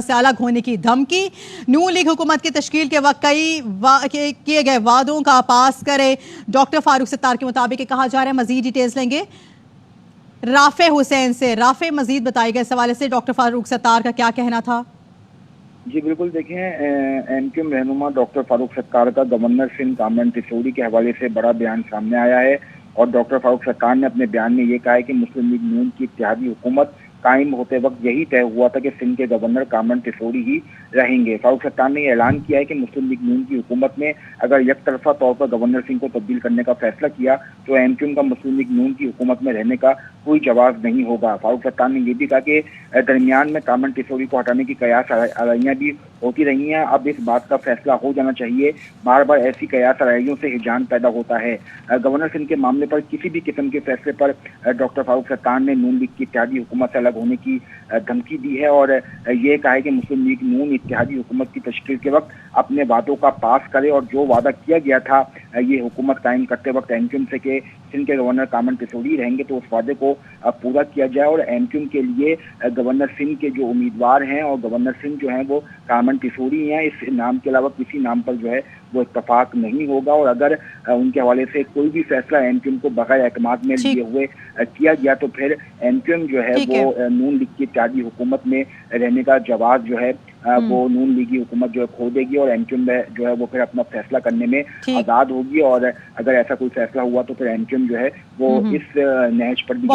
से अलग होने की धमकी। नून लीग हुकूमत की तश्कील के वक्त कई किए गए वादों का पास करे। डॉक्टर फारूक सत्तार के मुताबिक कहा जा रहा है। मजीद डिटेल्स लेंगे राफे हुसैन से। राफे, मजीद बताइएगा इस हवाले से डॉक्टर फारूक सत्तार का क्या कहना था? जी बिल्कुल, देखें एमक्यूएम रहनुमा डॉक्टर फारूक सत्तार का गवर्नर सिंध कामरान तिसोरी के हवाले से बड़ा बयान सामने आया है और डॉक्टर फारूक सत्तार ने अपने बयान में ये कहा है कि मुस्लिम लीग नून की इत्तेहादी हुकूमत कायम होते वक्त यही तय हुआ था कि सिंध के गवर्नर कामरान तिसोरी ही रहेंगे। फारूक सत्तार ने यह ऐलान किया है कि मुस्लिम लीग नून की हुकूमत ने अगर यकतरफा तौर पर गवर्नर सिंह को तब्दील करने का फैसला किया तो एमक्यूएम का मुस्लिम लीग नून की हुकूमत में रहने का कोई जवाब नहीं होगा। फारूक सत्तार ने यह भी कहा कि दरमियान में कामरान तिसोरी को हटाने की कयास आराइयां भी होती रही हैं। अब इस बात का फैसला हो जाना चाहिए। बार बार ऐसी कयास आराइयों से हिजान पैदा होता है। गवर्नर सिंह के मामले पर किसी भी किस्म के फैसले पर डॉक्टर फारूक सत्तार ने नून लीग की इत्तेहादी हुकूमत से अलग होने की धमकी दी है और ये कहा है कि मुस्लिम लीग नून इत्तेहादी हुकूमत की तश्कील के वक्त अपने वादों का पास करे और जो वादा किया गया था ये हुकूमत कायम करते वक्त एमक्यूएम से के सिंध के गवर्नर कामरान तिसोरी रहेंगे तो उस वादे को पूरा किया जाए। और एमक्यूएम के लिए गवर्नर सिंह के जो उम्मीदवार हैं और गवर्नर सिंह जो हैं वो कामरान तिसोरी हैं। इस नाम के अलावा किसी नाम पर जो है वो इत्तफाक नहीं होगा और अगर उनके हवाले से कोई भी फैसला एमक्यूएम को बगैर एतमाद में लिए हुए किया गया तो फिर एमक्यूएम जो है वो नून लीग की इत्तेहादी हुकूमत में रहने का जवाब जो है वो नून लीगी हुकूमत जो है खो देगी और एमक्यूएम जो है वो फिर अपना फैसला करने में आजाद होगी। और अगर ऐसा कोई फैसला हुआ तो फिर एमक्यूएम जो है वो इस नहज पर भी